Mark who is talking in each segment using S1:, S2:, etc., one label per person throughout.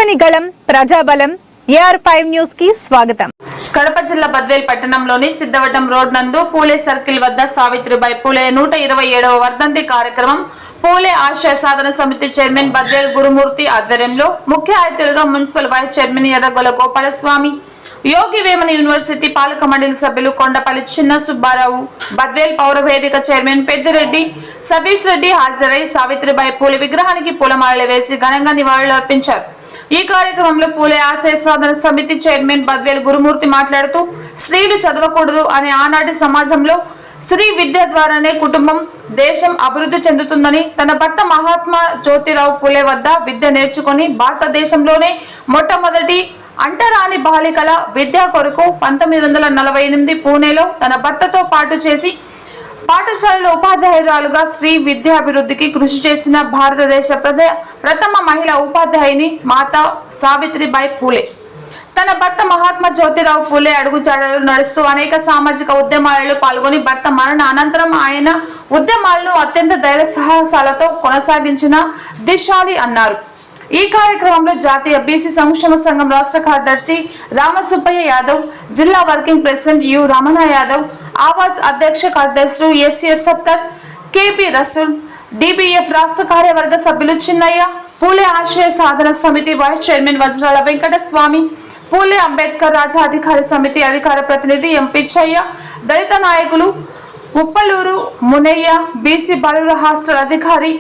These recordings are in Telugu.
S1: ప్రజని గళం ప్రజాబలం AR5 న్యూస్ కి స్వాగతం.
S2: కడప జిల్లా బద్వేల్ పట్టణంలోని సిద్ధవటం రోడ్ నందు పూలే సర్కిల్ వద్ద సావిత్రిబాయి పూలే 127వ వర్ధంతి కార్యక్రమం పూలే ఆశయ సాధన సమితి చైర్మన్ బద్వేల్ గురుమూర్తి ఆధ్వర్యంలో ముఖ్య అతిథులుగా municipal vice chairman ఎర్రగొల Gopalaswamy, Yogi Vemana university పాలక మండలి సభ్యులు కొండపల్లి చిన్న సుబ్బారావు, బద్వేల్ పౌర వేదిక చైర్మన్ పెద్దిరెడ్డి సతీష్ రెడ్డి హాజరై సావిత్రిబాయి పూలే విగ్రహానికి పూలమాలలు వేసి ఘనంగా నివాళులర్పించారు. ఈ కార్యక్రమంలో పూలే ఆశయ సాధన సమితి చైర్మన్ బద్వేల్ గురుమూర్తి మాట్లాడుతూ స్త్రీలు చదవకూడదు అనే ఆనాటి సమాజంలో స్త్రీ విద్య ద్వారానే కుటుంబం, దేశం అభివృద్ధి చెందుతుందని, తన భర్త మహాత్మా జ్యోతిరావు పూలే వద్ద విద్య నేర్చుకుని భారతదేశంలోనే మొట్టమొదటి అంటరాని బాలికల విద్యా కొరకు 1948 పూణేలో తన భర్తతో పాటు చేసి పాఠశాలలో ఉపాధ్యాయురాలుగా స్త్రీ విద్యాభివృద్ధికి కృషి చేసిన భారతదేశ ప్రథమ మహిళా ఉపాధ్యాయుని మాతా సావిత్రిబాయి పూలే. తన భర్త మహాత్మా జ్యోతిరావు పూలే అడుగుజాడలు నడుస్తూ అనేక సామాజిక ఉద్యమాలలో పాల్గొని భర్త మరణ అనంతరం ఆయన ఉద్యమాలను అత్యంత ధైర్య సాహసాలతో కొనసాగించిన దిశాలి అన్నారు. ఈ కార్యక్రమంలో జాతీయ బీసీ సంక్షేమ సంఘం రాష్ట్ర కార్యదర్శి రామసుబ్బయ్య యాదవ్, జిల్లా working president U Ramana Yadav, Awaaz అధ్యక్ష కార్యదర్శులు SS Sattar, KP Rasool, DBF రాష్ట్ర కార్యవర్గ సభ్యులు చిన్నయ్య, పూలే ఆశయ సాధన సమితి వైస్ చైర్మన్ వజ్రాల వెంకటస్వామి, పూలే అంబేద్కర్ రాజ్య అధికార సమితి అధికార ప్రతినిధి ఎం పిచ్చయ్య, దళిత నాయకులు ఉప్పలూరు మునయ్య, బీసీ బాలుర హాస్టల్ అధికారి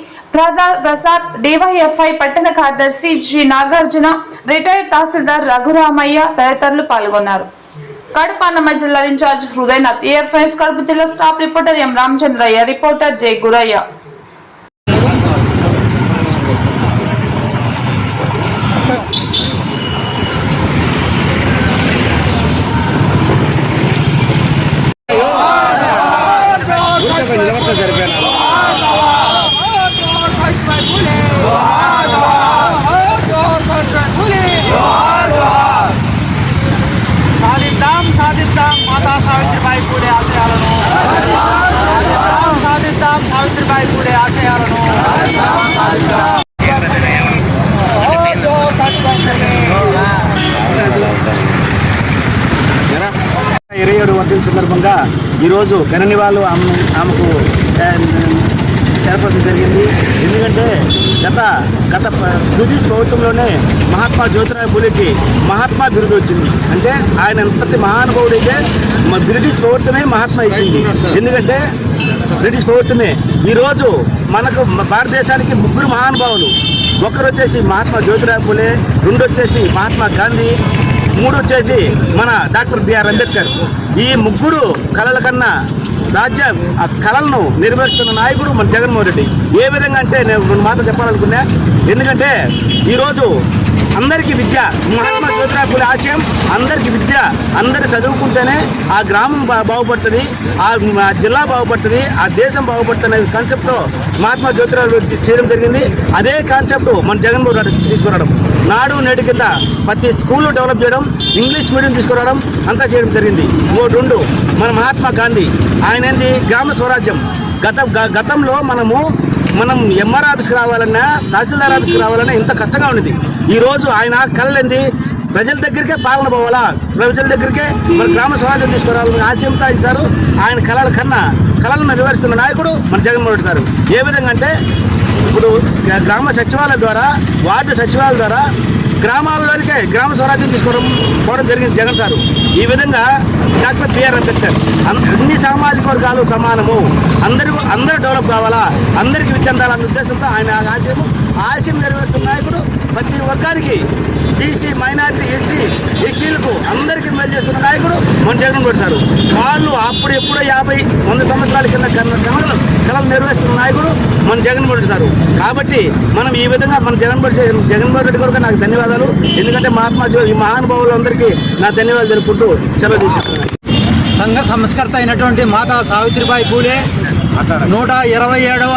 S2: ప్రసాద్, డివైఎఫ్ఐ పట్టణ కార్యదర్శి జి నాగార్జున, రిటైర్డ్ తహసీల్దార్ రఘురామయ్య తదితరులు పాల్గొన్నారు. కడప అన్నమయ్య జిల్లా ఇన్ఛార్జ్ హృదయనాథ్, AR5 కడప జిల్లా staff reporter M Ramachandraiah, reporter J Gurayya.
S3: మాతా సావిత్రిబాయి పూలే ఆశయాలను సాధిద్దాం, సావిత్రిబాయి పూలే ఆశయాలను 27 వర్ధంతి సందర్భంగా ఈరోజు ఘన నివాళులు ఆమెకు చేపట్టడం జరిగింది. ఎందుకంటే గత బ్రిటిష్ ప్రభుత్వంలోనే మహాత్మా జ్యోతిరావు పూలేకి మహాత్మా బిరుదు వచ్చింది. అంటే ఆయన ఎంతటి మహానుభావుడైతే బ్రిటిష్ ప్రభుత్వమే మహాత్మా ఇచ్చింది. ఎందుకంటే బ్రిటిష్ ప్రభుత్వమే ఈరోజు మనకు భారతదేశానికి 3 మహానుభావులు. ఒకరు వచ్చేసి మహాత్మా జ్యోతిరావు పూలే, 2 వచ్చేసి మహాత్మా గాంధీ, 3 వచ్చేసి మన డాక్టర్ బిఆర్ అంబేద్కర్. ఈ 3 కళల కన్నా ఆ కళలను నెరవేరుస్తున్న నాయకుడు మన జగన్మోహన్ రెడ్డి. ఏ విధంగా అంటే నేను 2 మాటలు చెప్పాలనుకున్నా. ఎందుకంటే ఈరోజు అందరికీ విద్య, మహాత్మా జ్యోతిరావు పూలే ఆశయం అందరికీ విద్య, అందరు చదువుకుంటేనే ఆ గ్రామం బాగుపడుతుంది, ఆ జిల్లా బాగుపడుతుంది, ఆ దేశం బాగుపడుతుంది అనే కాన్సెప్ట్తో మహాత్మా జ్యోతిరావు చేయడం జరిగింది. అదే కాన్సెప్ట్ మన జగన్మోహన్ రెడ్డి తీసుకురావడం, నాడు నేడు కింద ప్రతి స్కూళ్ళు డెవలప్ చేయడం, ఇంగ్లీష్ మీడియం తీసుకురావడం అంతా చేయడం జరిగింది. 2 మన మహాత్మా గాంధీ, ఆయన ఏంది గ్రామ స్వరాజ్యం. గతంలో మనం ఎంఆర్ ఆఫీస్కి రావాలన్నా, తహసీల్దార్ ఆఫీస్కి రావాలన్నా ఇంత కష్టంగా ఉండేది. ఈరోజు ఆయన కళ్ళేంది ప్రజల దగ్గరికే పాలన పోవాలా, ప్రజల దగ్గరికే మన గ్రామ స్వరాజ్యం తీసుకురావాలని ఆశయంతో ఇచ్చారు. ఆయన కళలను నెరవేరుస్తున్న నాయకుడు మన జగన్మోహన్ రెడ్డి సార్. ఏ విధంగా అంటే ఇప్పుడు గ్రామ సచివాలయం ద్వారా, వార్డు సచివాలయం ద్వారా గ్రామాల్లోనికే గ్రామ స్వరాజ్యం పోవడం జరిగింది జగన్ సారు. ఈ విధంగా డాక్టర్ బిఆర్ అంబేద్కర్ అన్ని సామాజిక వర్గాలు సమానము, అందరూ డెవలప్ కావాలా, అందరికీ విద్య అందాలన్న ఉద్దేశంతో ఆయన ఆశయం నెరవేరుస్తున్న నాయకుడు. ప్రతి వర్గానికి బీసీ, మైనారిటీ, ఎస్టీలకు అందరికీ మేలు చేస్తున్న నాయకుడు మన జగన్ కొడతారు. వాళ్ళు అప్పుడు ఎప్పుడో 50-100 సంవత్సరాల కింద కళలు నెరవేరుస్తున్న నాయకుడు మన జగన్ కొడతారు. కాబట్టి మనం ఈ విధంగా మన జగన్మోహన్ రెడ్డి కొరకు నాకు ధన్యవాదాలు. ఎందుకంటే ఈ మహానుభావులందరికీ నా ధన్యవాదాలు తెలుపుకుంటూ సెలవు తీసుకుంటున్నాను. సంఘ సంస్కర్త అయినటువంటి మాతా సావిత్రిబాయి పూలే 127వ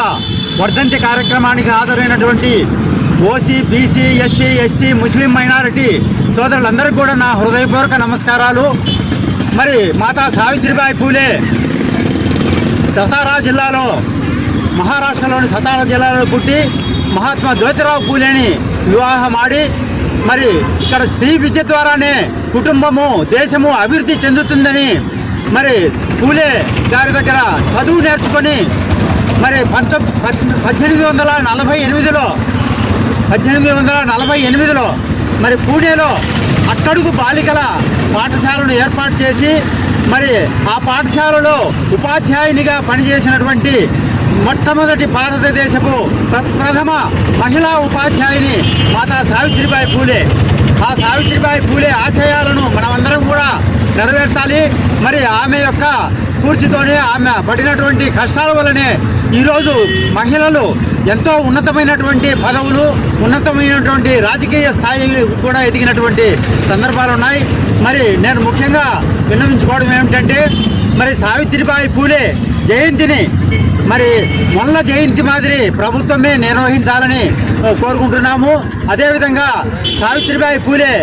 S3: వర్ధంతి కార్యక్రమానికి హాజరైనటువంటి ఓసీ, బీసీ, ఎస్సీ, ఎస్టీ, ముస్లిం మైనారిటీ సోదరులందరికీ కూడా నా హృదయపూర్వక నమస్కారాలు. మరి మాతా సావిత్రిబాయి పూలే సతారా జిల్లాలో, మహారాష్ట్రలోని సతారా జిల్లాలో పుట్టి మహాత్మా జ్యోతిరావు పూలేని వివాహమాడి
S4: మరి ఇక్కడ స్త్రీ విద్య ద్వారానే కుటుంబము దేశము అభివృద్ధి చెందుతుందని మరి పూలే గారి దగ్గర చదువు నేర్చుకొని మరి 1848లో మరి పూణేలో అట్టడుగు బాలికల పాఠశాలను ఏర్పాటు చేసి మరి ఆ పాఠశాలలో ఉపాధ్యాయునిగా పనిచేసినటువంటి మొట్టమొదటి భారతదేశపు ప్రథమ మహిళా ఉపాధ్యాయుని మాతా సావిత్రిబాయి పూలే. ఆ సావిత్రిబాయి పూలే ఆశయాలను మనమందరం కూడా నెరవేర్చాలి. మరి ఆమె యొక్క స్ఫూర్తితోనే ఆమె పడినటువంటి కష్టాల వల్లనే ఈరోజు మహిళలు ఎంతో ఉన్నతమైనటువంటి పదవులు, ఉన్నతమైనటువంటి రాజకీయ స్థాయి కూడా ఎదిగినటువంటి సందర్భాలు ఉన్నాయి. మరి నేను ముఖ్యంగా విన్నవించుకోవడం ఏమిటంటే మరి సావిత్రిబాయి పూలే జయంతిని మరి మొల్ల జయంతి మాదిరి ప్రభుత్వమే నిర్వహించాలని కోరుకుంటున్నాము. అదేవిధంగా సావిత్రిబాయి పూలే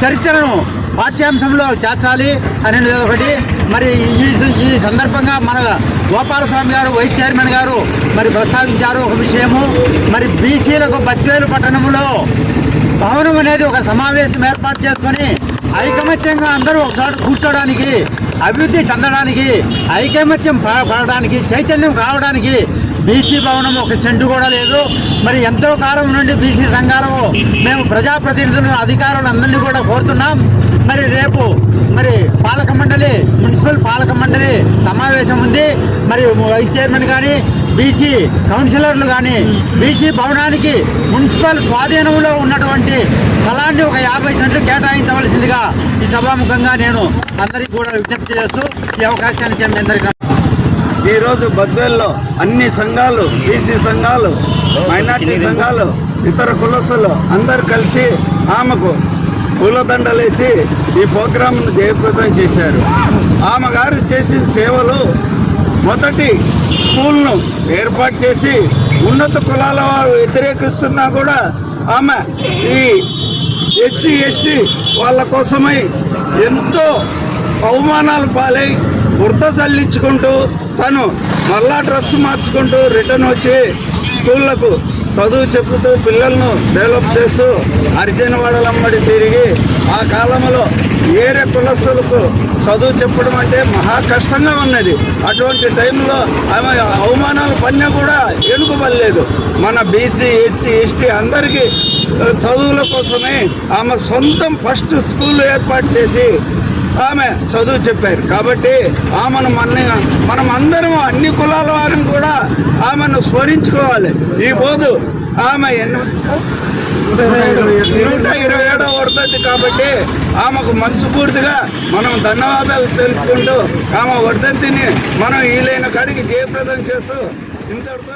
S4: చరిత్రను పాఠ్యాంశంలో చేర్చాలి అనేది ఒకటి. మరి ఈ సందర్భంగా మన గోపాలస్వామి గారు వైస్ చైర్మన్ గారు మరి ప్రస్తావించారు ఒక విషయము. మరి బీసీలకు బద్వేలు పట్టణంలో భవనం అనేది ఒక సమావేశం ఏర్పాటు చేసుకొని ఐకమత్యంగా అందరూ ఒకసారి కూర్చోడానికి, అభివృద్ధి చెందడానికి, ఐకమత్యం పడడానికి, చైతన్యం కావడానికి బీసీ భవనం ఒక సెంటు కూడా లేదు. మరి ఎంతో కాలం నుండి బీసీ సంఘాలు మేము ప్రజాప్రతినిధులను, అధికారులు అందరినీ కూడా కోరుతున్నాం. మరి రేపు మరి పాలక మండలి, మున్సిపల్ పాలక మండలి సమావేశం ఉంది. మరి వైస్ చైర్మన్ కానీ, బీసీ కౌన్సిలర్లు కానీ బీసీ భవనానికి మున్సిపల్ స్వాధీనంలో ఉన్నటువంటి స్థలాన్ని ఒక 50 సెంట్లు కేటాయించవలసిందిగా ఈ సభాముఖంగా నేను అందరికీ కూడా విజ్ఞప్తి చేస్తూ ఈ అవకాశాన్ని మీ అందరికీ.
S3: ఈరోజు బద్వేల్లో అన్ని సంఘాలు, బీసీ సంఘాలు, మైనార్టీ సంఘాలు, ఇతర కులస్తులు అందరు కలిసి ఆమెకు పూలదండలేసి ఈ ప్రోగ్రాంను జయప్రదం చేశారు. ఆమె గారు చేసిన సేవలు మొదటి స్కూల్ను ఏర్పాటు చేసి ఉన్నత కులాల వారు వ్యతిరేకిస్తున్నా కూడా ఆమె ఈ ఎస్సీ ఎస్టీ వాళ్ళ కోసమై ఎంతో అవమానాలు పాలై వృద్ధ చల్లించుకుంటూ తను మళ్ళా డ్రెస్ మార్చుకుంటూ రిటర్న్ వచ్చి స్కూళ్ళకు చదువు చెప్పుతూ పిల్లలను డెవలప్ చేస్తూ హరిజనవాడలమ్మడి తిరిగి ఆ కాలంలో వేరే కులస్తులకు చదువు చెప్పడం అంటే మహా కష్టంగా ఉన్నది. అటువంటి టైంలో ఆమె అవమానాలు పడినా కూడా ఎనుకబడలేదు. మన బీసీ ఎస్సీ ఎస్టీ అందరికీ చదువుల కోసమే ఆమె సొంతం ఫస్ట్ స్కూల్ ఏర్పాటు చేసి ఆమె చదువు చెప్పారు. కాబట్టి ఆమెను మనం అందరం అన్ని కులాల వారిని కూడా ఆమెను స్మరించుకోవాలి. ఈ పోదు ఆమె 127వ వర్ధంతి కాబట్టి ఆమెకు మనస్ఫూర్తిగా మనం ధన్యవాదాలు తెలుపుకుంటూ ఆమె వర్ధంతిని మనం వీలైన కాడికి జయప్రదం చేస్తూ ఇంతటితో